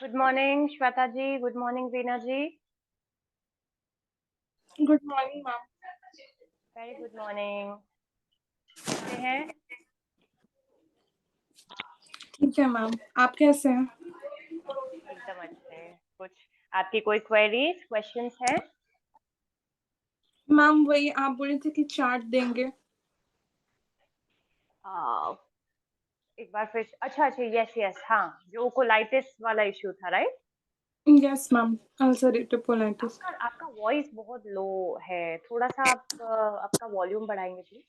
Good morning Shweta ji, good morning Reena ji. Good morning ma'am. Very good morning. कैसे हैं? ठीक है मैम, आप कैसे हैं? एकदम अच्छे। कुछ आपकी कोई क्वेरीज क्वेश्चंस हैं? मैम वही आप बोले थे कि चार्ट देंगे। आ, एक बार फिर अच्छा अच्छा, यस यस, हाँ, जो कोलाइटिस वाला इश्यू था, right? Yes ma'am, ulcerative colitis. आपका आपका वॉइस बहुत लो है, थोड़ा सा आप आपका वॉल्यूम बढ़ाएंगे प्लीज।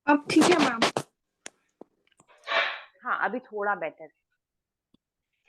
अब ठीक है मैम? हाँ, अभी थोड़ा बेटर।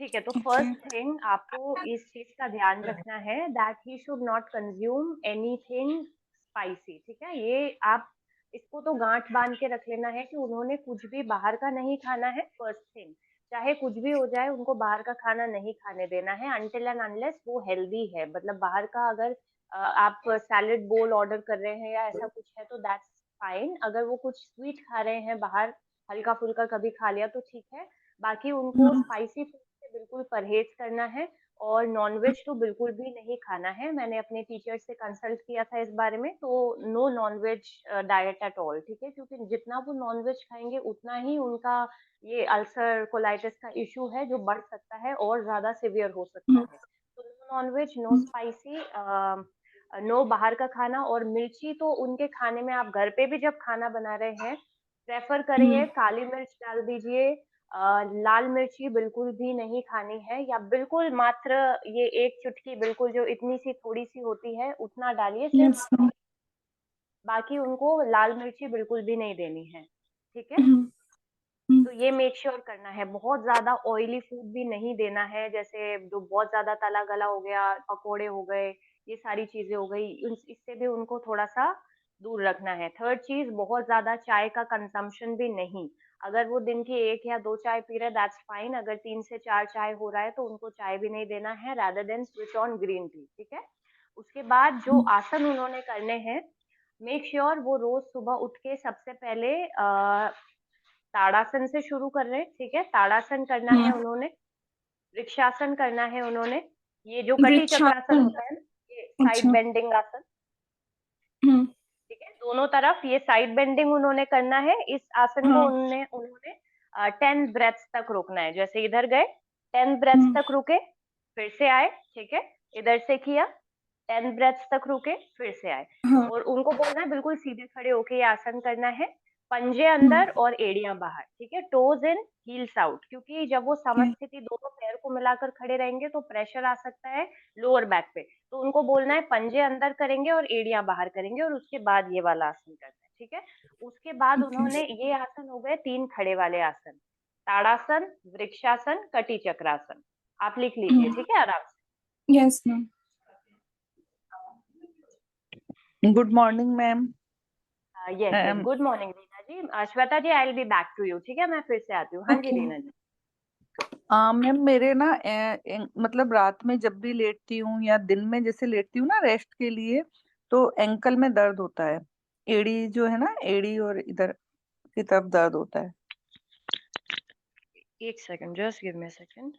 ठीक है, तो ओके। फर्स्ट थिंग आपको इस चीज का ध्यान रखना है that he should not consume anything spicy. ठीक है, ये आप इसको तो गांठ बांध के रख लेना है कि उन्होंने कुछ भी बाहर का नहीं खाना है। फर्स्ट थिंग, चाहे कुछ भी हो जाए, उनको बाहर का खाना नहीं खाने देना है अनटिल एंड अनलेस वो हेल्दी है। मतलब बाहर का अगर आप सैलेड बोल ऑर्डर कर रहे हैं या ऐसा कुछ है तो दैट्स फाइन। अगर वो कुछ स्वीट खा रहे हैं बाहर, हल्का फुल्का कभी खा लिया तो ठीक है। बाकी उनको हम्म। स्पाइसी फूड से बिल्कुल परहेज करना है और नॉनवेज तो बिल्कुल भी नहीं खाना है। मैंने अपने टीचर से कंसल्ट किया था इस बारे में, तो no non veg diet at all. ठीक है, क्योंकि जितना वो नॉनवेज खाएंगे उतना ही उनका ये अल्सर कोलाइटिस का इशू है जो बढ़ सकता है और ज्यादा सिवियर हो सकता है। तो no non veg, no spicy, no बाहर का खाना। और मिर्ची तो उनके खाने में, आप घर पे भी जब खाना बना रहे हैं प्रेफर करिए काली मिर्च डाल दीजिए। लाल मिर्ची बिल्कुल भी नहीं खानी है, या बिल्कुल मात्र ये एक चुटकी, बिल्कुल जो इतनी सी थोड़ी सी होती है उतना डालिए सिर्फ। Yes ma'am. बाकी उनको लाल मिर्ची बिल्कुल भी नहीं देनी है। ठीक है, तो ये मेक श्योर करना है। बहुत ज्यादा ऑयली फूड भी नहीं देना है, जैसे जो बहुत ज्यादा तला गला हो गया, पकोड़े हो गए, ये सारी चीजें हो गई, इससे भी उनको थोड़ा सा दूर रखना है। थर्ड चीज, बहुत ज्यादा चाय का कंजम्पशन भी नहीं। अगर वो दिन की एक या दो चाय पी रहे दैट्स फाइन, अगर 3 से 4 चाय हो रहा है तो उनको चाय भी नहीं देना है, rather than switch on green tea. ठीक है, उसके बाद जो आसन उन्होंने करने हैं, मेक श्योर वो रोज सुबह उठ के सबसे पहले ताड़ासन से शुरू कर रहे हैं। ठीक है, ताड़ासन करना है उन्होंने, वृक्षासन करना है उन्होंने, ये जो कटी चक्रासन वृक्षासन। होता है ना, ये साइड अच्छा। बेंडिंग आसन। हम्म। ठीक है, दोनों तरफ ये साइड बेंडिंग उन्होंने करना है। इस आसन को हाँ। उन्होंने उन्होंने 10 ब्रेथ्स तक रोकना है। जैसे इधर गए, 10 ब्रेथ्स हम्म। तक रुके, फिर से आए। ठीक है, इधर से किया, 10 ब्रेथ्स तक रुके, फिर से आए। हाँ। और उनको बोलना है बिल्कुल सीधे खड़े होके ये आसन करना है। पंजे हम्म। अंदर और एड़ियां बाहर। ठीक है, टोज इन हील्स आउट, क्योंकि जब वो ओके। समस्थिति दोनों पैर को मिलाकर खड़े रहेंगे तो प्रेशर आ सकता है लोअर बैक पे। तो उनको बोलना है पंजे अंदर करेंगे और एड़ियां बाहर करेंगे, और उसके बाद ये वाला आसन करना है। ठीक है, उसके बाद ओके। उन्होंने, ये आसन हो गए 3 खड़े वाले आसन, ताड़ासन, वृक्षासन, कटी चक्रासन। आप लिख लीजिए, ठीक है, आराम से। Yes ma'am. Good morning ma'am. Yes yes, good morning Reena ji. Shweta ji, I will be back to you. ठीक है, मैं फिर से आती हूँ। हाँ जी ओके। रीना जी। मैम मेरे ना मतलब रात में जब भी लेटती हूँ या दिन में जैसे लेटती हूँ ना रेस्ट के लिए, तो एंकल में दर्द होता है। एड़ी जो है ना, एड़ी और इधर की तरफ दर्द होता है। एक second, just give me a second.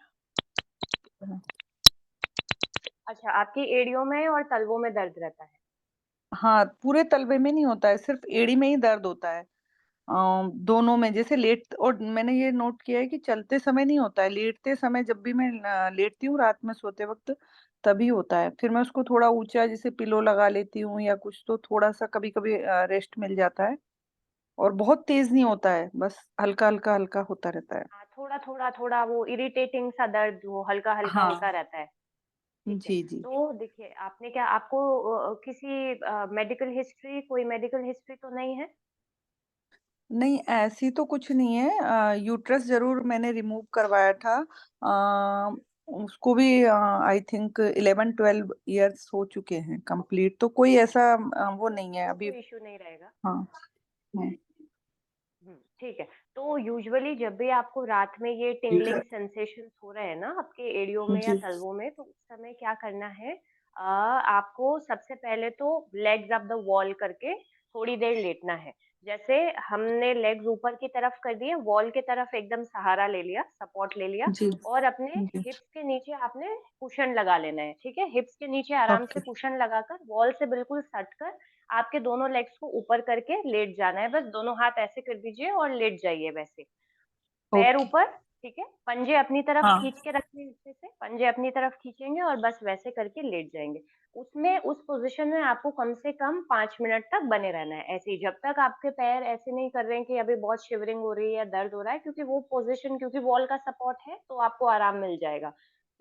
अच्छा, आपकी एड़ियों में और तलवों में दर्द रहता है? हाँ, पूरे तलवे में नहीं होता है, सिर्फ एड़ी में ही दर्द होता है। दोनों में जैसे लेट, और मैंने ये नोट किया है कि चलते समय नहीं होता है, लेटते समय जब भी मैं लेटती हूँ रात में सोते वक्त तभी होता है। फिर मैं उसको थोड़ा ऊंचा जैसे पिलो लगा लेती हूँ या कुछ, तो थोड़ा सा कभी कभी रेस्ट मिल जाता है। और बहुत तेज नहीं होता है, बस हल्का हल्का हल्का होता रहता है। हाँ, थोड़ा थोड़ा थोड़ा वो इरिटेटिंग सा दर्द वो हल्का हल्का होता हाँ। रहता है। ठीक है, जी जी। तो देखिए, आपने क्या, आपको किसी मेडिकल हिस्ट्री, कोई मेडिकल हिस्ट्री तो नहीं है? नहीं, ऐसी तो कुछ नहीं है। यूट्रस जरूर मैंने रिमूव करवाया था। उसको भी आई थिंक 11-12 इयर्स हो चुके हैं कंप्लीट, तो कोई ऐसा वो नहीं है तो अभी। कोई इश्यू नहीं रहेगा। हाँ। हाँ। ठीक है। तो यूजुअली जब भी आपको रात में ये टिंगलिंग सेंसेशंस हो रहे हैं ना आपके एड़ियों में या जी। तलवों में, तो उस समय क्या करना है, आपको सबसे पहले तो लेग्स अप द वॉल करके थोड़ी देर लेटना है। जैसे हमने लेग्स ऊपर की तरफ कर दिए, वॉल की तरफ एकदम सहारा ले लिया, सपोर्ट ले लिया जी और अपने जी हिप्स के नीचे आपने कुशन लगा लेना है, ठीक है? हिप्स के नीचे आराम से ओके कुशन लगाकर वॉल से बिल्कुल सट कर आपके दोनों लेग्स को ऊपर करके लेट जाना है, बस दोनों हाथ ऐसे कर दीजिए और लेट जाइए वैसे। पैर ओके ऊपर, ठीक है? पंजे अपनी तरफ हाँ खींच के रखने हैं अच्छे से, पंजे अपनी तरफ खींचेंगे और बस वैसे करके लेट जाएँगे। उसमें उस पोज़ीशन में आपको कम से कम 5 मिनट तक बने रहना है, ऐसे ही जब तक आपके पैर ऐसे नहीं कर रहे हैं कि अभी बहुत शिवरिंग हो रही है या दर्द हो रहा है, क्योंकि वो पोज़ीशन क्योंकि वॉल का सपोर्ट है, तो आपको आराम मिल जाएगा,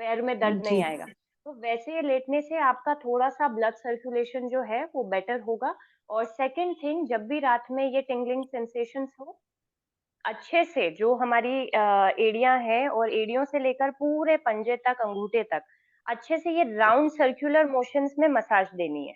पैर में दर्द नहीं जी आएगा। तो वैसे लेटने से आपका थोड़ा-सा ब्लड सर्कुलेशन जो है वो बेटर होगा और सेकंड थिंग जब भी रात में ये टिंगलिंग सेंसेशंस हो, अच्छे से जो हमारी एड़ियाँ हैं और एड़ियों से लेकर पूरे पंजे तक, अंगूठे तक, अच्छे से ये राउंड सर्कुलर मोशंस में मसाज देनी है।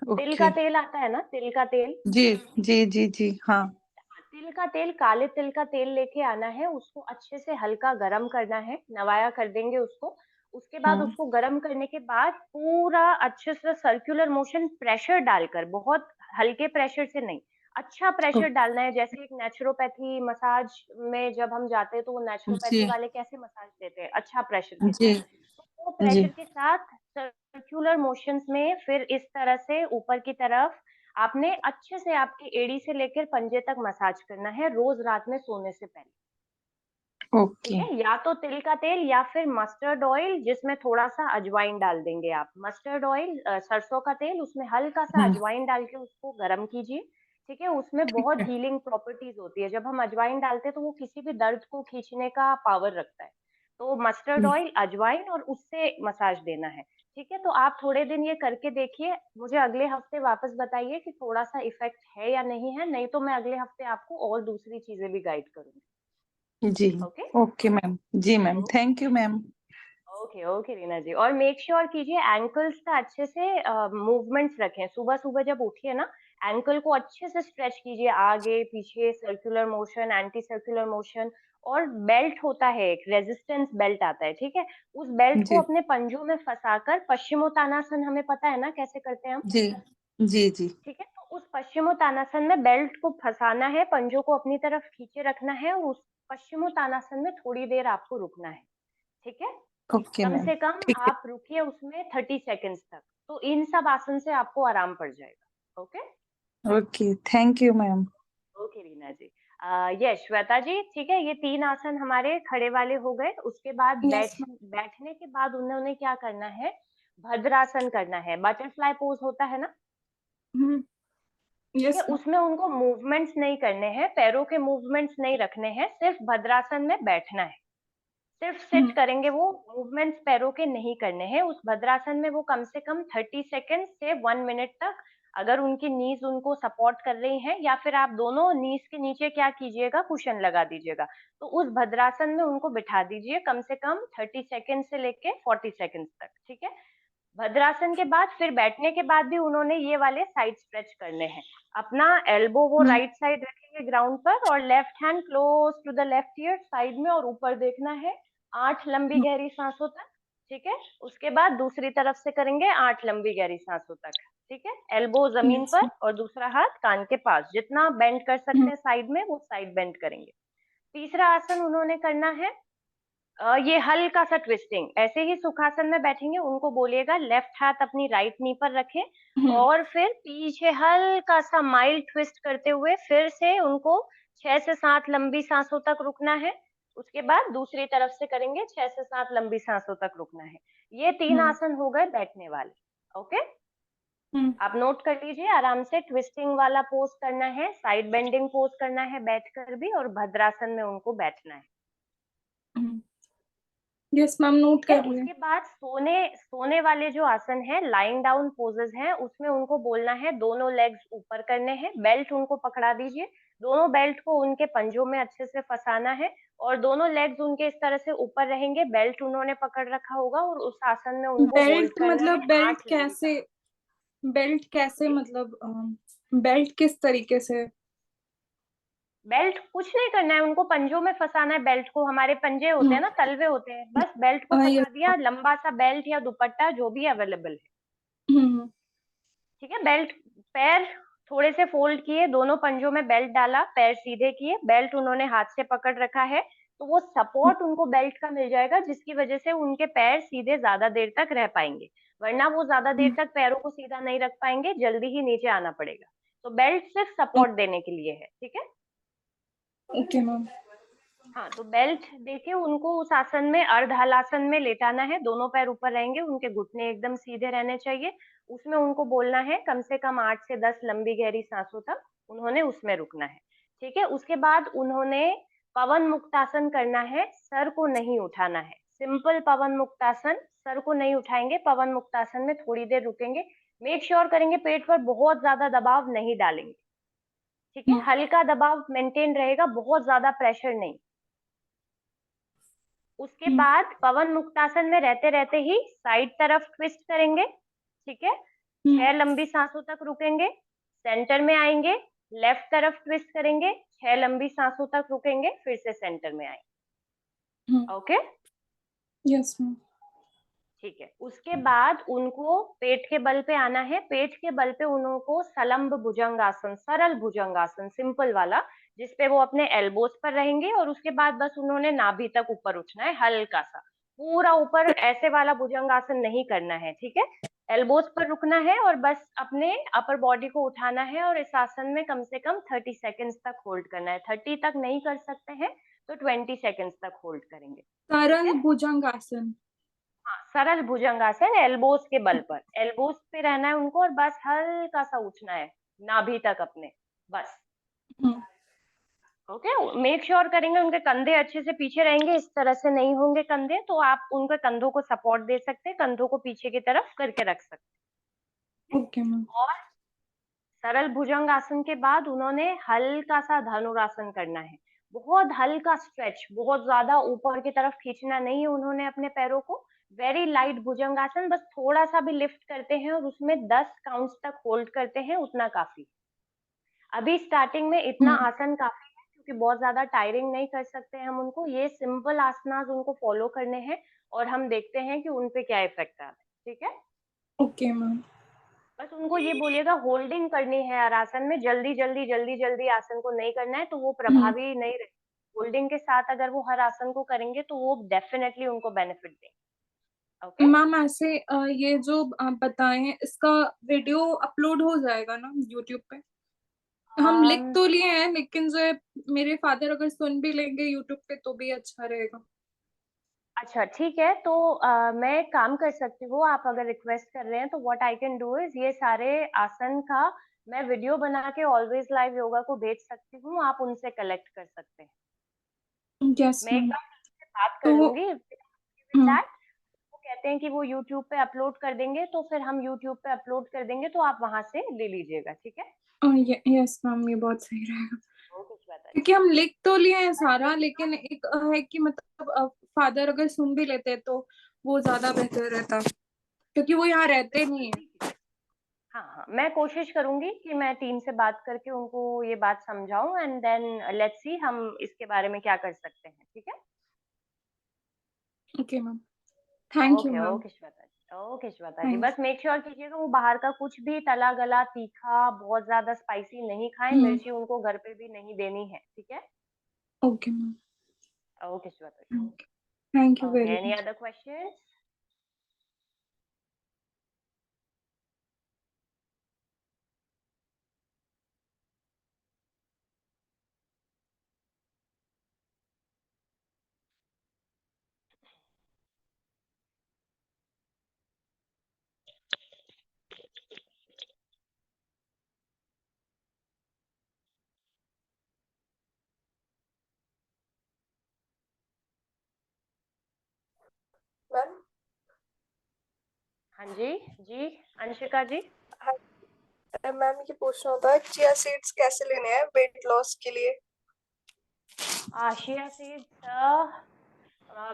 तिल ओके का तेल आता है ना, तिल का तेल? जी जी जी जी हाँ हाँ, तिल का तेल, काले तिल का तेल लेके आना है, उसको अच्छे से हल्का गरम करना है, नवाया कर देंगे उसको। उसके बाद हाँ उसको गरम करने के बाद पूरा अच्छे से सर्कुलर मोशन प्रेशर डालकर, बहुत हल्के प्रेशर से नहीं, अच्छा प्रेशर ओ- डालना है। जैसे एक नेचुरोपैथी मसाज में जब हम जाते हैं, तो वो नेचुरोपैथी जी वाले कैसे मसाज देते हैं? अच्छा प्रेशर के साथ। जी तो वो जी प्रेशर के साथ सर्कुलर मोशंस में फिर इस तरह से ऊपर की तरफ आपने अच्छे से आपकी एड़ी से लेकर पंजे तक मसाज करना है रोज रात में सोने से पहले। ठीक ओके है? या तो तिल का तेल या फिर मस्टर्ड ऑयल जिसमें थोड़ा-सा अजवाइन डाल देंगे आप। मस्टर्ड ऑयल सरसों का तेल उसमें हल्का-सा हम्म अजवाइन डाल के उसको गरम कीजिए। ठीक है? उसमें ठीक बहुत है हीलिंग प्रॉपर्टीज़ होती है। जब हम अजवाइन डालते हैं तो वो किसी भी दर्द को खींचने का पावर रखता है। तो मस्टर्ड हम्म, ऑयल, अजवाइन और उससे मसाज देना है। ठीक है? तो आप थोड़े दिन ये करके देखिए। मुझे अगले हफ्ते वापस बताइए कि थोड़ा-सा इफ़ेक्ट है या नहीं है, नहीं तो मैं अगले हफ्ते आपको और दूसरी चीज़ें भी गाइड करूँगी। जी ओके? ओके मैम जी ma'am thank you ma'am okay, okay Reena ji और मेक श्योर कीजिए एंकल्स का अच्छे से मूवमेंट्स रखें। सुबह-सुबह जब उठिए ना, एंकल को अच्छे से स्ट्रेच कीजिए आगे, पीछे circular motion, anti circular motion और बेल्ट होता है एक रेजिस्टेंस बेल्ट आता है, ठीक है? उस बेल्ट को जी अपने पंजों में फँसाकर पश्चिमोत्तानासन हमें पता है ना कैसे करते हैं हम? जी जी जी ठीक है? तो उस पश्चिमोत्तानासन में बेल्ट को फँसाना है, पंजों को अपनी तरफ खींचे रखना है और उस पश्चिमोत्तानासन में थोड़ी देर आपको रुकना है, ठीक है? ओके कम मैम से कम ठीक है आप रुकिए उसमें 30 सेकंड्स तक, तो इन सब आसन से आपको आराम पड़ जाएगा। Okay? Okay thank you ma'am okay Reena ji. Yes Shweta ji, ठीक है? ये 3 आसन हमारे खड़े वाले हो गए, उसके बाद यस मैम बैठने के बाद उन्होंने क्या करना है, भद्रासन करना है, बटरफ्लाई पोज़ होता है ना? हम्म ठीक है? यस मैम उसमें उनको मूवमेंट्स नहीं करने हैं, पैरों के मूवमेंट्स नहीं रखने हैं, सिर्फ भद्रासन में बैठना है। सिर्फ सिट हम्म करेंगे वो, मूवमेंट्स पैरों के नहीं करने हैं। उस भद्रासन में वो कम से कम 30 सेकंड से 1 मिनट तक अगर उनकी नीज़ उनको सपोर्ट कर रही हैं या फिर आप दोनों नीज़ के नीचे क्या कीजिएगा, कुशन लगा दीजिएगा। तो उस भद्रासन में उनको बिठा दीजिए कम से कम 30 सेकंड से लेके 40 सेकंड्स तक, ठीक है? भद्रासन के बाद फिर बैठने के बाद भी उन्होंने ये वाले साइड स्ट्रेच करने हैं। अपना एल्बो वो हम्म राइट साइड रखेंगे ग्राउंड पर और left hand close to the left ear side में और ऊपर देखना है 8 लंबी गहरी सांसों तक, ठीक है? उसके बाद दूसरी तरफ से करेंगे 8 लंबी गहरी सांसों तक, ठीक है? एल्बो जमीन यस पर और दूसरा हाथ कान के पास, जितना बेंड कर सकते मैम हैं साइड में वो साइड बेंड करेंगे। तीसरा आसन उन्होंने करना है ये हल्का-सा ट्विस्टिंग, ऐसे ही सुखासन में बैठेंगे, उनको बोलिएगा लेफ्ट हाथ अपनी राइट नी पर रखें हम्म और फिर पीछे हल्का-सा माइल्ड ट्विस्ट करते हुए फिर से उनको 6 से 7 लंबी साँसों तक रुकना है। उसके बाद दूसरी तरफ से करेंगे 6 से 7 लंबी साँसों तक रुकना है। ये 3 हम्म आसन हो गए बैठने वाले, ओके? हम्म आप नोट कर लीजिए आराम से ट्विस्टिंग वाला पोज़ करना है, साइड बेंडिंग पोज़ करना है बैठकर भी और भद्रासन में उनको बैठना है। हम्म यस मैम नोट ठीक है, कर लिए उसके बाद सोने सोने वाले जो आसन हैं, लाइंग डाउन पोजेस हैं, उसमें उनको बोलना है दोनों लेग्स ऊपर करने हैं, बेल्ट उनको पकड़ा दीजिए, दोनों बेल्ट को उनके पंजों में अच्छे से फँसाना है और दोनों लेग्स उनके इस तरह से ऊपर रहेंगे, बेल्ट उन्होंने पकड़ रखा होगा और उस आसन में उनको होल्ड बेल्ट करना मतलब है बेल्ट 8 लंबी कैसे सांस। बेल्ट कैसे जी, मतलब बेल्ट किस तरीके से बेल्ट कुछ नहीं करना है, उनको पंजों में फँसाना है बेल्ट को, हमारे पंजे होते हैं हम्म ना, तलवे होते हैं, बस बेल्ट को यस फँसा दिया, लंबा-सा बेल्ट या दुपट्टा जो भी अवेलेबल है। हम्म ठीक है? बेल्ट पैर थोड़े से फोल्ड किए, दोनों पंजों में बेल्ट डाला, पैर सीधे किए, बेल्ट उन्होंने हाथ से पकड़ रखा है, तो वो सपोर्ट उनको बेल्ट का मिल जाएगा, जिसकी वजह से उनके पैर सीधे ज्यादा देर तक रह पाएंगे। वरना वो ज्यादा देर तक पैरों को सीधा नहीं रख पाएंगे, जल्दी ही नीचे आना पड़ेगा। तो बेल्ट सिर्फ सपोर्ट देने के लिए है, ठीक है। Okay ma'am. हाँ, तो बेल्ट देखिए, उनको उस आसन में अर्ध हलासन में लेटाना है, दोनों पैर ऊपर रहेंगे, उनके घुटने एकदम सीधे रहने चाहिए। उसमें उनको बोलना है कम से कम 8 से 10 लंबी गहरी सांसों तक उन्होंने उसमें रुकना है, ठीक है। उसके बाद उन्होंने पवन मुक्तासन करना है, सर को नहीं उठाना है। सिंपल पवन मुक्तासन, सर को नहीं उठाएंगे, पवन मुक्तासन में थोड़ी देर रुकेंगे। मेक श्योर करेंगे पेट पर बहुत ज्यादा दबाव नहीं डालेंगे, ठीक है, हल्का दबाव मेंटेन रहेगा, बहुत ज्यादा प्रेशर नहीं। उसके बाद पवन मुक्तासन में रहते रहते ही साइड तरफ ट्विस्ट करेंगे, ठीक है। 6 लंबी सांसों तक रुकेंगे, सेंटर में आएंगे, लेफ्ट तरफ ट्विस्ट करेंगे, 6 लंबी सांसों तक रुकेंगे, फिर से सेंटर में आएंगे। Okay, yes ma'am. ठीक है। उसके बाद उनको पेट के बल पे आना है, पेट के बल पे उनको सलंब भुजंगासन, सरल भुजंगासन, सिंपल वाला, जिसपे वो अपने एल्बोज पर रहेंगे, और उसके बाद बस उन्होंने नाभि तक ऊपर उठना है, हल्का सा, पूरा ऊपर ऐसे वाला भुजंगासन नहीं करना है, ठीक है। एल्बोज पर रुकना है और बस अपने अपर बॉडी को उठाना है, और इस आसन में कम से कम 30 सेकेंड्स तक होल्ड करना है। 30 तक नहीं कर सकते हैं तो 20 सेकेंड्स तक होल्ड करेंगे, ठीक सरल है। भुजंगासन। हाँ, सरल भुजंगासन, एल्बोज के बल पर, एल्बोज पे रहना है उनको, और बस हल्का सा उठना है नाभि तक अपने, बस। ओके, मेक श्योर करेंगे उनके कंधे अच्छे से पीछे रहेंगे, इस तरह से नहीं होंगे कंधे, तो आप उनके कंधों को सपोर्ट दे सकते हैं, कंधों को पीछे की तरफ करके रख सकते हैं। Okay ma'am. और सरल भुजंग आसन के बाद उन्होंने हल्का सा धनुरासन करना है, बहुत हल्का स्ट्रेच, बहुत ज्यादा ऊपर की तरफ खींचना नहीं है उन्होंने अपने पैरों को। वेरी लाइट भुजंगासन, बस थोड़ा सा भी लिफ्ट करते हैं और उसमें 10 काउंट्स तक होल्ड करते हैं, उतना काफी। अभी स्टार्टिंग में इतना आसन काफी है, क्योंकि बहुत ज्यादा टायरिंग नहीं कर सकते हम उनको, ये सिंपल आसनास उनको फॉलो करने हैं, और हम देखते हैं कि उनपे क्या इफेक्ट आ रहा है, ठीक है। Okay ma'am. बस उनको ये बोलिएगा होल्डिंग करनी है हर आसन में, जल्दी जल्दी जल्दी जल्दी आसन को नहीं करना है, तो वो प्रभावी नहीं रहे। होल्डिंग के साथ अगर वो हर आसन को करेंगे तो वो डेफिनेटली उनको बेनिफिट देंगे। ओके, मैम ऐसे ये जो आप बताए हैं इसका वीडियो अपलोड हो जाएगा ना यूट्यूब पे? हम लिख तो लिए हैं लेकिन जो है मेरे फादर अगर सुन भी लेंगे यूट्यूब पे तो भी अच्छा रहेगा। अच्छा ठीक है, तो मैं एक काम कर सकती हूँ, आप अगर रिक्वेस्ट कर रहे हैं तो what I can do is, ये सारे आसन का मैं वीडियो बना के ऑलवेज लाइव योगा को भेज सकती हूँ, आप उनसे कलेक्ट कर सकते हैं। यस मैं एक मैम। बार टीम से बात कर तो लूंगी विद हम्म, दैट। वो कहते हैं कि वो यूट्यूब पे अपलोड कर देंगे, तो फिर हम यूट्यूब पे अपलोड कर देंगे, तो आप वहां से ले लीजिएगा, ठीक है। यस मैम, ये बहुत सही रहेगा। ओके श्वेता जी। क्योंकि हम लिख तो लिए हैं बस सारा, make sure- लेकिन एक है कि मतलब फादर अगर सुन भी लेते तो वो ज्यादा बेहतर रहता, क्योंकि वो यहाँ रहते नहीं है। हाँ हाँ, मैं कोशिश करूंगी कि मैं टीम से बात करके उनको ये बात समझाऊं, एंड देन लेट्स सी हम इसके बारे में क्या कर सकते हैं, ठीक है। Okay ma'am. Thank you okay ma'am. Okay Shweta ji, okay Shweta ji, thank बस मेक श्योर कीजिएगा वो बाहर का कुछ भी तला गला तीखा बहुत ज्यादा स्पाइसी नहीं खाएं, यू। मिर्ची उनको घर पे भी नहीं देनी है, ठीक है। Okay ma'am. Okay Shweta ji. Thank you okay, very any much. Other question? Ma'am. हाँ जी, जी अंशिका जी। हाँ मैम, ये पूछना होता है चिया सीड्स कैसे लेने हैं वेट लॉस के लिए? आशिया सीड्स,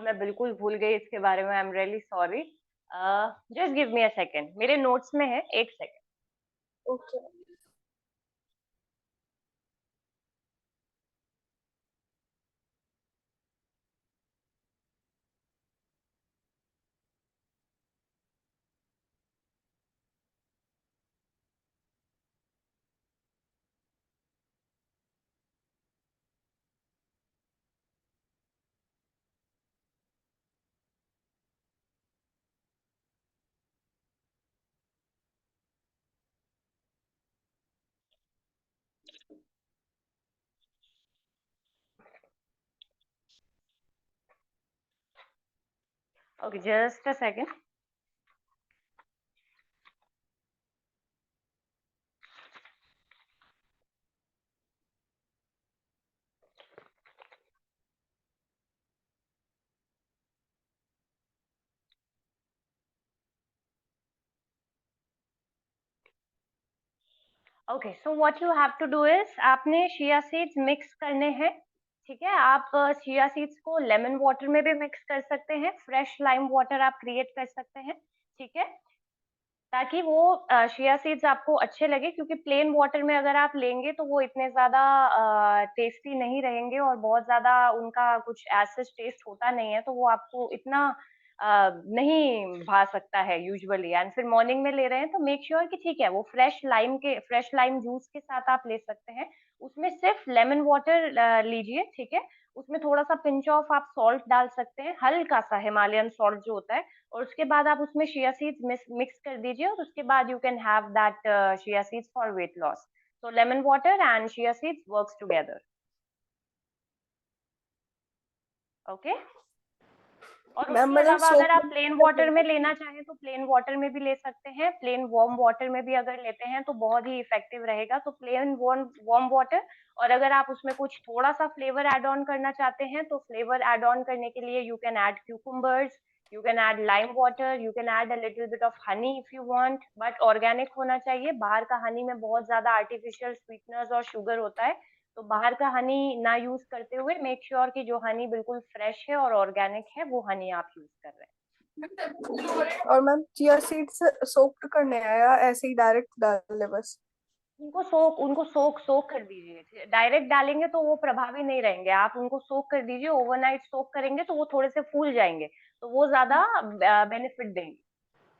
मैं बिल्कुल भूल गई इसके बारे में, I am really sorry. Just give me a second, मेरे नोट्स में है, एक second. Okay. Okay, just a second. Okay, so what you have to do is, आपने चिया सीड्स मिक्स करने हैं। ठीक है, आप चिया सीड्स को लेमन वाटर में भी मिक्स कर सकते हैं, फ्रेश लाइम वाटर आप क्रिएट कर सकते हैं। ठीक है, ताकि वो चिया सीड्स आपको अच्छे लगे, क्योंकि प्लेन वाटर में अगर आप लेंगे तो वो इतने ज़्यादा टेस्टी नहीं रहेंगे और बहुत ज़्यादा उनका कुछ एज सच टेस्ट होता नहीं है, तो वो आपको इतना नहीं भा सकता है यूजुअली। एंड फिर मॉर्निंग में ले रहे हैं तो मेक श्योर कि ठीक है, वो फ्रेश लाइम जूस के साथ आप ले सकते हैं। उसमें सिर्फ लेमन वाटर लीजिए, ठीक है? उसमें थोड़ा-सा पिंच ऑफ आप सॉल्ट डाल सकते हैं, हल्का-सा हिमालयन सॉल्ट जो होता है, और उसके बाद आप उसमें चिया सीड्स मिक्स कर दीजिए और उसके बाद you can have that chia seeds for weight loss. So lemon water and chia seeds works together. Okay? और मैम उसके मतलब अलावा अगर सोप आप प्लेन वाटर में लेना चाहें तो प्लेन वाटर में भी ले सकते हैं। प्लेन वार्म वाटर में भी अगर लेते हैं तो बहुत ही इफेक्टिव रहेगा। तो प्लेन वार्म वार्म वाटर, और अगर आप उसमें कुछ थोड़ा-सा फ्लेवर ऐड ऑन करना चाहते हैं तो फ्लेवर ऐड ऑन करने के लिए you can add cucumbers, you can add lime water, you can add a little bit of honey if you want, but organic होना चाहिए। बाहर का हनी में बहुत ज़्यादा आर्टिफिशियल स्वीटनर्स और शुगर होता है। तो बाहर का हनी ना यूज करते हुए मेक श्योर कि जो हनी बिल्कुल फ्रेश है और ऑर्गेनिक है वो हनी आप यूज कर रहे हैं। और मैम चिया सीड्स सोक्ड करने हैं या ऐसे ही डायरेक्ट डाल ले बस? उनको सोक कर दीजिए। डायरेक्ट डालेंगे तो वो प्रभावी नहीं रहेंगे। आप उनको सोक कर दीजिए, ओवरनाइट सोक करेंगे तो वो थोड़े से फूल जाएंगे, तो वो ज्यादा बेनिफिट देंगे।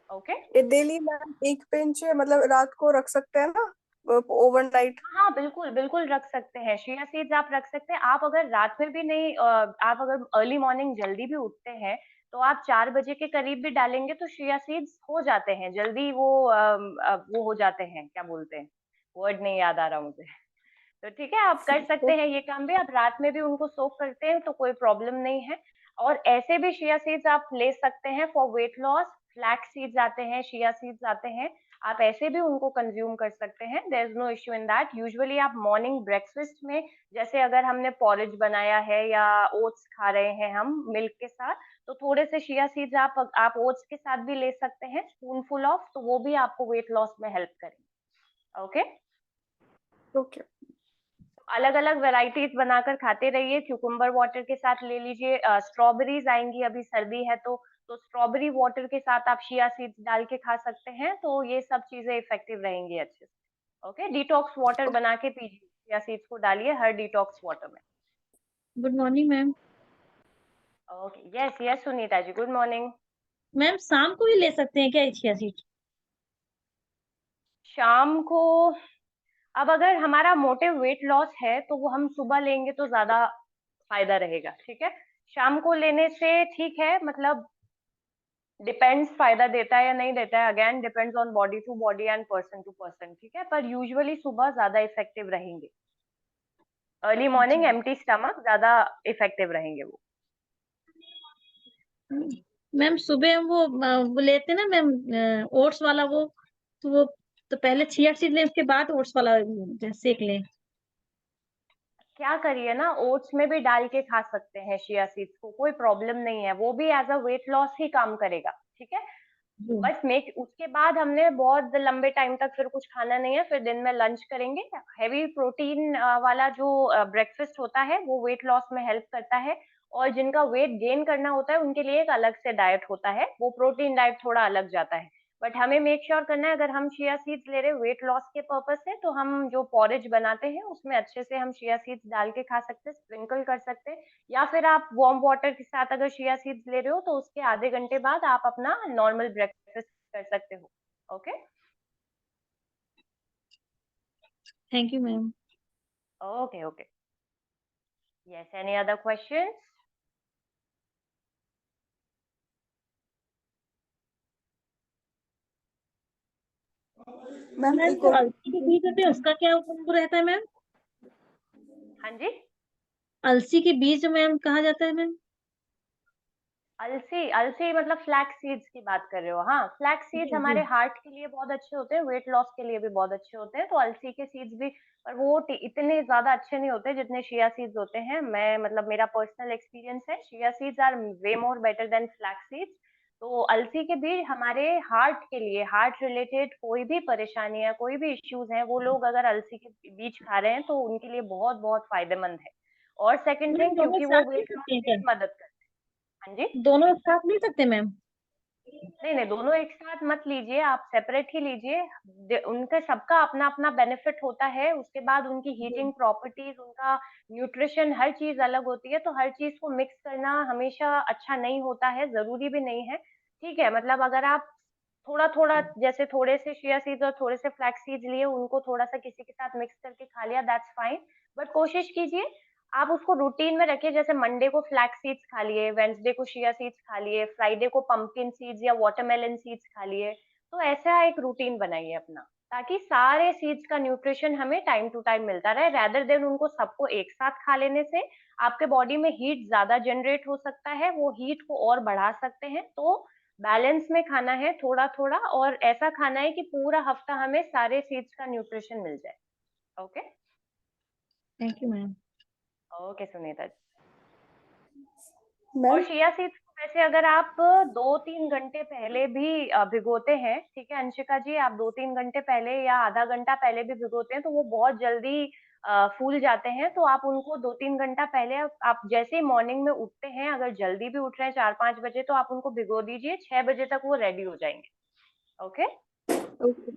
ओके। ये डेली मैम एक पिंच मतलब रात को रख सकते हैं ना, ओवरनाइट? हाँ, बिल्कुल, बिल्कुल रख सकते हैं। चिया सीड्स आप रख सकते हैं। आप अगर रात में भी नहीं आप अगर अर्ली मॉर्निंग जल्दी भी उठते हैं, तो आप 4 बजे के करीब भी डालेंगे तो चिया सीड्स हो जाते हैं, जल्दी वो वो हो जाते हैं, क्या बोलते हैं? वर्ड नहीं याद आ रहा मुझे। तो ठीक है, आप कर सकते हैं ये काम भी। आप रात में भी उनको सोक करते हैं तो कोई प्रॉब्लम नहीं है। और ऐसे भी चिया सीड्स आप ले सकते हैं for weight loss. Flax seeds आते हैं, चिया सीड्स आते हैं, आप ऐसे भी उनको कंज्यूम कर सकते हैं। There is no issue in that. Usually आप मॉर्निंग ब्रेकफास्ट में, जैसे अगर हमने पॉरेज बनाया है या ओट्स खा रहे हैं हम मिल्क के साथ, तो थोड़े से चिया सीड्स आप ओट्स के साथ भी ले सकते हैं, स्पूनफुल ऑफ, तो वो भी आपको वेट लॉस में हेल्प करेंगे। ओके। ओके। अलग अलग वेराइटीज बनाकर खाते रहिए। क्यूकुम्बर वाटर के साथ ले लीजिए। स्ट्रॉबेरीज आएंगी, अभी सर्दी है तो स्ट्रॉबेरी वाटर के साथ आप चिया सीड्स डाल के खा सकते हैं। तो ये सब चीजें इफेक्टिव रहेंगी अच्छे से। ओके, डिटॉक्स वाटर बना के पीजिए, चिया सीड्स को डालिए हर डिटॉक्स वाटर में। Good morning ma'am. Okay, yes yes Sunita ji, good morning. Ma'am शाम को भी ले सकते हैं क्या चिया सीड्स? शाम को, अब अगर हमारा मोटिव वेट लॉस है तो वो हम सुबह लेंगे तो ज्यादा फायदा रहेगा। ठीक है, शाम को लेने से ठीक है, मतलब डिपेंड्स फायदा देता है या नहीं देता है, again depends on body to body and person to person. ठीक है, पर यूजुअली सुबह ज्यादा इफेक्टिव रहेंगे। अर्ली मॉर्निंग एम्प्टी स्टमक ज्यादा इफेक्टिव रहेंगे वो। मैम सुबह हम वो लेते हैं ना मैम, ओट्स वाला वो, तो वो तो पहले चिया सीड लें उसके बाद ओट्स वाला सेक लें? क्या करिए ना, ओट्स में भी डाल के खा सकते हैं चिया सीड्स को, कोई प्रॉब्लम नहीं है, वो भी एज अ वेट लॉस ही काम करेगा। ठीक है, बस मेक उसके बाद हमने बहुत लंबे टाइम तक फिर कुछ खाना नहीं है, फिर दिन में लंच करेंगे। हैवी प्रोटीन वाला जो ब्रेकफास्ट होता है वो वेट लॉस में हेल्प करता है। और जिनका वेट गेन करना होता है उनके लिए एक अलग से डाइट होता है, वो प्रोटीन डाइट थोड़ा अलग जाता है। बट हमें मेक श्योर करना है, अगर हम चिया सीड्स ले रहे हैं वेट लॉस के पर्पज से, तो हम जो पॉरेज बनाते हैं उसमें अच्छे से हम चिया सीड्स डाल के खा सकते हैं, स्प्रिंकल कर सकते हैं। या फिर आप वार्म वाटर के साथ अगर चिया सीड्स ले रहे हो तो उसके आधे घंटे बाद आप अपना नॉर्मल ब्रेकफास्ट कर सकते हो। Okay, thank you ma'am. Okay okay, yes, any other questions? Ma'am ma'am एक जो और अलसी के बीज होते हैं उसका क्या वो रहता है मैम? हाँ जी, अलसी के बीज जो मैम कहा जाता है मैम? अलसी अलसी मतलब फ्लैक्स सीड्स की बात कर रहे हो? हाँ, फ्लैक्स सीड्स जी हमारे जी। हार्ट के लिए बहुत अच्छे होते हैं, वेट लॉस के लिए भी बहुत अच्छे होते हैं, तो अलसी के सीड्स भी, पर वो इतने ज्यादा अच्छे नहीं होते जितने चिया सीड्स होते हैं। मैं मतलब मेरा पर्सनल एक्सपीरियंस है, chia seeds are way more better than flax seeds. तो अलसी के बीज हमारे हार्ट के लिए, हार्ट रिलेटेड कोई भी परेशानी है, कोई भी इश्यूज हैं, वो लोग अगर अलसी के बीज खा रहे हैं तो उनके लिए बहुत बहुत फायदेमंद है। और सेकंड मैम थिंग, दोनों क्योंकि वो साथ ले वेट लॉस सकते हैं में क्या? भी मदद करते हैं। हाँ जी। दोनों एक साथ ले सकते हैं मैम? नहीं नहीं, दोनों एक साथ मत लीजिए, आप सेपरेट ही लीजिए। उनका सबका अपना अपना बेनिफिट होता है, उसके बाद उनकी जी। हीटिंग प्रॉपर्टीज, उनका न्यूट्रिशन, हर चीज अलग होती है, तो हर चीज को मिक्स करना हमेशा अच्छा नहीं होता है, जरूरी भी नहीं है। ठीक है, मतलब अगर आप थोड़ा थोड़ा, जैसे थोड़े से चिया सीड्स और थोड़े से फ्लैक्स सीड्स लिए, उनको थोड़ा सा किसी के साथ मिक्स करके खा लिया, दैट्स फाइन। बट कोशिश कीजिए आप उसको रूटीन में रखिए, जैसे मंडे को फ्लैक्स सीड्स खा लिए, वेडनेसडे को चिया सीड्स खा लिए, फ्राइडे को पंपकिन सीड्स या वाटरमेलन सीड्स खा लिए। तो ऐसा एक रूटीन बनाइए अपना, ताकि सारे सीड्स का न्यूट्रिशन हमें टाइम टू टाइम मिलता रहे, रेदर देन उनको सबको एक साथ खा लेने से आपके बॉडी में हीट ज्यादा जनरेट हो सकता है, वो हीट को और बढ़ा सकते हैं। तो बैलेंस में खाना है, थोड़ा थोड़ा, और ऐसा खाना है कि पूरा हफ्ता हमें सारे सीड्स का न्यूट्रिशन मिल जाए। Okay. Thank you ma'am. Okay Sunita ji. और मैम चिया सीड्स को वैसे अगर आप 2-3 घंटे पहले भी भिगोते हैं, ठीक है अंशिका जी, आप 2-3 घंटे पहले या आधा घंटा पहले भी भिगोते हैं, तो वो बहुत जल्दी फूल जाते हैं। तो आप उनको 2-3 घंटा पहले, आप जैसे ही मॉर्निंग में उठते हैं, अगर जल्दी भी उठ रहे हैं 4-5 बजे, तो आप उनको भिगो दीजिए, 6 बजे तक वो रेडी हो जाएंगे। ओके। ओके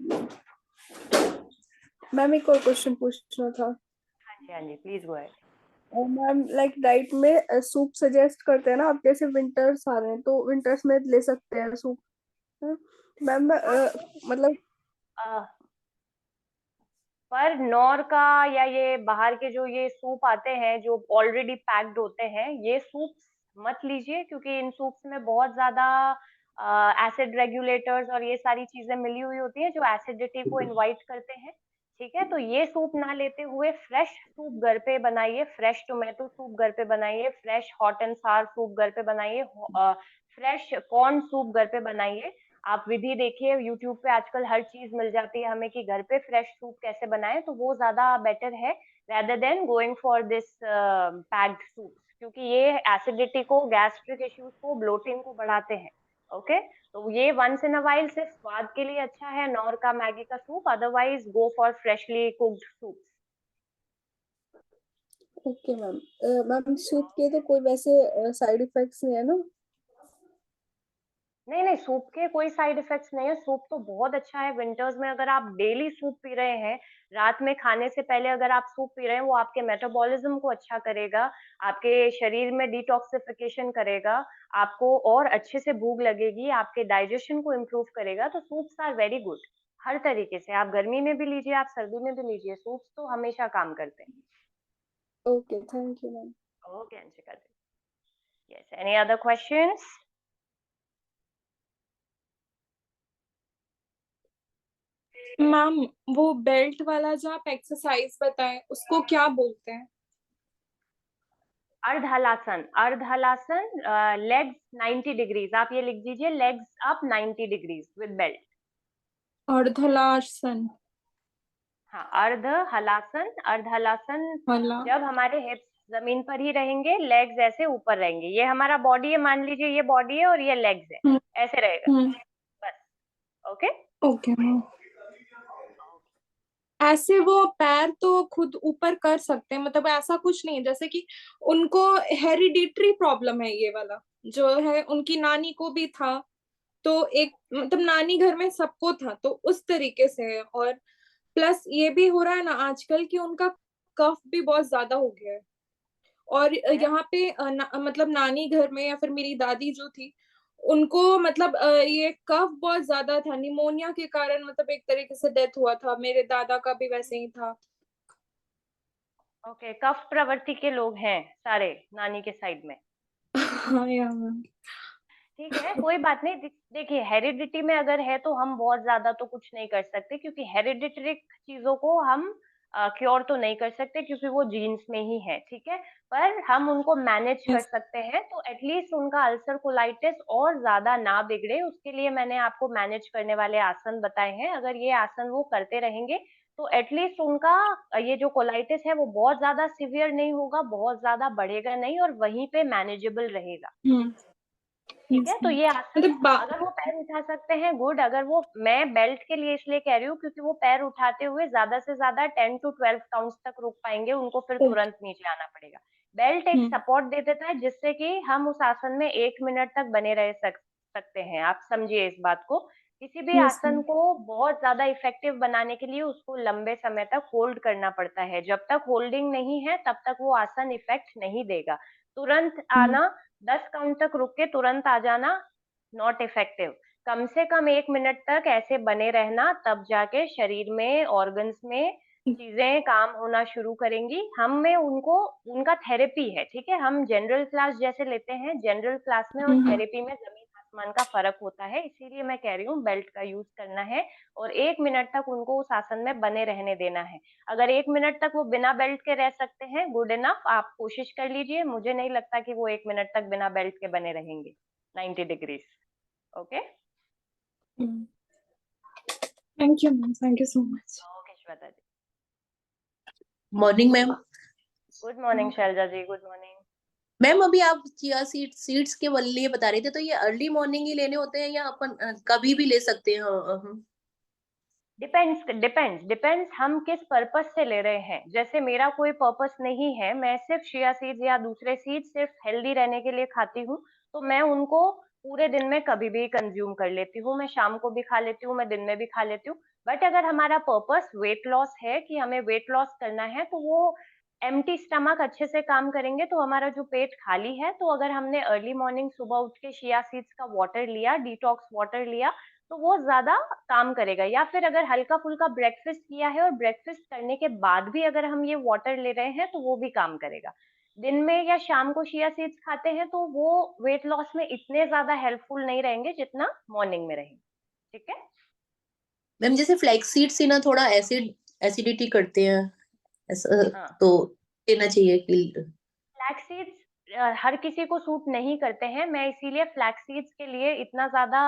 मैम, एक और क्वेश्चन पूछना था। हाँ जी हाँ जी, please go ahead. Ma'am like diet में सूप सजेस्ट करते हैं ना आप, जैसे विंटर्स आ रहे हैं तो विंटर्स में ले सकते हैं सूप। मैम हाँ मतलब अ, पर नॉर का या ये बाहर के जो ये सूप आते हैं जो ऑलरेडी पैक्ड होते हैं, ये सूप्स मत लीजिए, क्योंकि इन सूप्स में बहुत ज्यादा एसिड रेगुलेटर्स और ये सारी चीजें मिली हुई होती हैं जो एसिडिटी को इनवाइट करते हैं। ठीक है, तो ये सूप ना लेते हुए फ्रेश सूप घर पे बनाइए, फ्रेश टोमेटो सूप घर पे बनाइए, फ्रेश हॉट एंड सार सूप घर पे बनाइए, फ्रेश कॉर्न सूप घर पे बनाइए। आप विधि देखिए, यूट्यूब पे आजकल हर चीज मिल जाती है हमें कि घर पे फ्रेश सूप कैसे बनाएं, तो वो ज्यादा बेटर है rather than going for this packed soup, क्योंकि ये एसिडिटी को, गैस्ट्रिक इश्यूज को, ब्लोटिंग को बढ़ाते हैं। ओके, तो ये वंस इन अ वाइल सिर्फ स्वाद के लिए अच्छा है, नॉर का, मैगी का soup, otherwise go for freshly cooked soup. Okay ma'am. Ma'am soup के तो कोई वैसे साइड इफेक्ट्स नहीं है ना? नहीं नहीं, सूप के कोई साइड इफेक्ट्स नहीं है, सूप तो बहुत अच्छा है। विंटर्स में अगर आप डेली सूप पी रहे हैं, रात में खाने से पहले अगर आप सूप पी रहे हैं, वो आपके मेटाबॉलिज्म को अच्छा करेगा, आपके शरीर में डिटॉक्सिफिकेशन करेगा, आपको और अच्छे से भूख लगेगी, आपके डाइजेशन को इम्प्रूव करेगा। तो सूप्स आर वेरी गुड, हर तरीके से। आप गर्मी में भी लीजिए, आप सर्दी में भी लीजिए, सूप्स तो हमेशा काम करते हैं। Okay, thank you ma'am. Okay Anshika ji, yes, any other questions? Ma'am वो बेल्ट वाला जो आप एक्सरसाइज बताएं उसको क्या बोलते हैं? अर्धहलासन, अर्धहलासन, लेग्स 90 डिग्रीज, आप ये लिख दीजिए, legs up 90 degrees with belt. अर्धलासन हाँ, अर्धहलासन, अर्धहलासन। वाला। जब हमारे हिप्स जमीन पर ही रहेंगे, लेग्स ऐसे ऊपर रहेंगे, ये हमारा बॉडी है, मान लीजिए ये बॉडी है और ये लेग्स है, हम्म। ऐसे रहेगा हम्म। बस। ओके। Okay ma'am. ऐसे वो पैर तो खुद ऊपर कर सकते हैं, मतलब ऐसा कुछ नहीं है, जैसे कि उनको हेरिडिटरी प्रॉब्लम है ये वाला जो है, उनकी नानी को भी था, तो एक मतलब नानी घर में सबको था, तो उस तरीके से है। और प्लस ये भी हो रहा है ना आजकल कि उनका कफ भी बहुत ज्यादा हो गया है। और है यहाँ पे मतलब नानी घर में या फिर मेरी दादी जो थी, उनको मतलब ये कफ बहुत ज्यादा था, निमोनिया के कारण, मतलब एक तरीके से डेथ हुआ था। मेरे दादा का भी वैसे ही था। ओके, कफ प्रवृत्ति के लोग हैं सारे नानी के साइड में। हाँ यार। ठीक है, कोई बात नहीं। देखिए, हेरिडिटी में अगर है तो हम बहुत ज्यादा तो कुछ नहीं कर सकते, क्योंकि हेरिडिटरी चीजों को हम क्योर तो नहीं कर सकते क्योंकि वो जीन्स में ही है, ठीक है? पर हम उनको मैनेज कर यस। सकते हैं, तो एटलीस्ट उनका अल्सर कोलाइटिस और ज़्यादा ना बिगड़े, उसके लिए मैंने आपको मैनेज करने वाले आसन बताए हैं। अगर ये आसन वो करते रहेंगे, तो एटलीस्ट उनका ये जो कोलाइटिस है, वो बहुत ज़्यादा सीवियर नहीं होगा, बहुत ज़्यादा बढ़ेगा नहीं और वहीं पे मैनेजेबल रहेगा। ठीक यस है? तो ये आसन मतलब अगर वो पैर उठा सकते हैं गुड, अगर वो मैं बेल्ट के लिए इसलिए कह रही हूँ क्योंकि वो पैर उठाते हुए ज़्यादा से ज़्यादा 10 टू 12 काउंट्स तक रुक पाएँगे, उनको फिर तुरंत नीचे आना पड़ेगा। बेल्ट एक सपोर्ट दे देता है जिससे कि हम उस आसन में 1 मिनट तक बने रह सकते हैं, आप समझिए इस बात को। किसी भी यस आसन को बहुत ज़्यादा इफेक्टिव बनाने के लिए उसको लंबे समय तक होल्ड करना पड़ता है, जब तक होल्डिंग नहीं है तब तक वो आसन इफेक्ट नहीं देगा। तुरंत आना 10 काउंट तक रुक के तुरंत आ जाना नॉट इफेक्टिव। कम से कम 1 मिनट तक ऐसे बने रहना तब जाके शरीर में, ऑर्गन्स में चीज़ें काम होना शुरू करेंगी। हम में उनको उनका थेरेपी है, ठीक है? हम जनरल क्लास जैसे लेते हैं, जनरल क्लास में और थेरेपी में ज़मीन-आसमान का फ़र्क होता है, इसीलिए मैं कह रही हूँ बेल्ट का यूज़ करना है और 1 मिनट तक उनको उस आसन में बने रहने देना है। अगर 1 मिनट तक वो बिना बेल्ट के रह सकते हैं, गुड इनफ, आप कोशिश कर लीजिए। मुझे नहीं लगता कि वो 1 मिनट तक बिना बेल्ट के बने रहेंगे, 90 degrees, okay? Thank you ma'am, thank you so much. Okay Shweta ji. Morning ma'am. Good morning Shailja ji, good morning. Ma'am अभी आप चिया सीड्स के लिए बता रहे थे, तो ये अर्ली मॉर्निंग ही लेने होते हैं या अपन कभी भी ले सकते हैं? डिपेंड्स हम किस पर्पस से ले रहे हैं। जैसे मेरा कोई पर्पस नहीं है, मैं सिर्फ चिया सीड्स या दूसरे सीड्स सिर्फ हेल्दी रहने के लिए खाती हूँ, तो मैं उनको पूरे दिन में कभी भी कंज्यूम कर लेती हूँ। मैं शाम को भी खा लेती हूँ, मैं दिन में भी खा लेती हूँ। बट अगर हमारा पर्पस वेट लॉस है कि हमें वेट लॉस करना है, तो वो एम्प्टी स्टमक अच्छे से काम करेंगे तो हमारा जो पेट खाली है, तो अगर हमने अर्ली मॉर्निंग सुबह उठ के चिया सीड्स का वाटर लिया, डिटॉक्स वाटर लिया, तो वो ज़्यादा काम करेगा। या फिर अगर हल्का-फुल्का ब्रेकफ़ास्ट किया है और ब्रेकफ़ास्ट करने के बाद भी अगर हम ये वाटर ले रहे हैं, तो वो भी काम करेगा। दिन में या शाम को चिया सीड्स खाते हैं, तो वो वेट लॉस में इतने ज़्यादा हेल्पफुल नहीं रहेंगे, जितना मॉर्निंग में रहेंगे। ठीक है? मैम जैसे फ्लैक्स सीड्स ही ना थोड़ा एसिडिटी करते हैं, ऐसा हाँ। तो लेना चाहिए कि? फ्लैक्स सीड्स हर किसी को सूट नहीं करते हैं। मैं इसीलिए फ्लैक्स सीड्स के लिए इतना ज़्यादा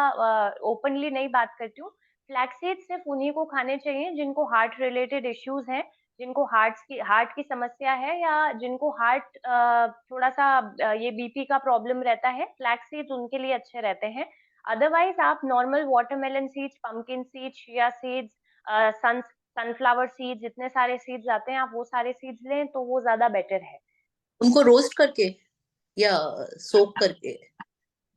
ओपनली नहीं बात करती हूँ। फ्लैक्स सीड्स सिर्फ़ उन्हीं को खाने चाहिए जिनको हार्ट रिलेटेड इश्यूज़ हैं, जिनको हार्ट की समस्या है या जिनको हार्ट थोड़ा-सा ये बीपी का प्रॉब्लम रहता है, फ्लैक्स सीड्स उनके लिए अच्छे रहते हैं। अदरवाइज़ आप normal watermelon seeds, pumpkin seeds, chia seeds sunflower seeds, इतने सारे सीड्स आते हैं, आप वो सारे सीड्स लें तो वो ज़्यादा बेटर है। उनको रोस्ट करके या सोक करके?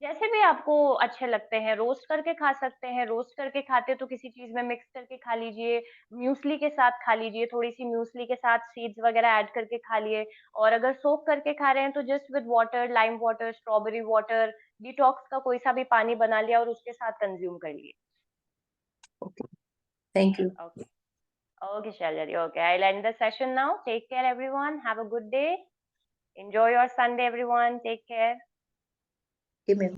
जैसे भी आपको अच्छे लगते हैं, रोस्ट करके खा सकते हैं, रोस्ट करके खाते तो किसी चीज़ में मिक्स करके खा लीजिए, म्यूस्ली के साथ खा लीजिए, थोड़ी-सी म्यूस्ली के साथ सीड्स वगैरह ऐड करके खा लिए और अगर सोक करके खा रहे हैं तो just with water, lime water, strawberry water, detox का कोई सा भी पानी बना लिया और उसके साथ कंज़्यूम कर लिए। Thank you. Okay, okay Shailaja ji, okay, I'll end the session now. Take care everyone, have a good day. Enjoy your Sunday everyone, take care. Okay ma'am.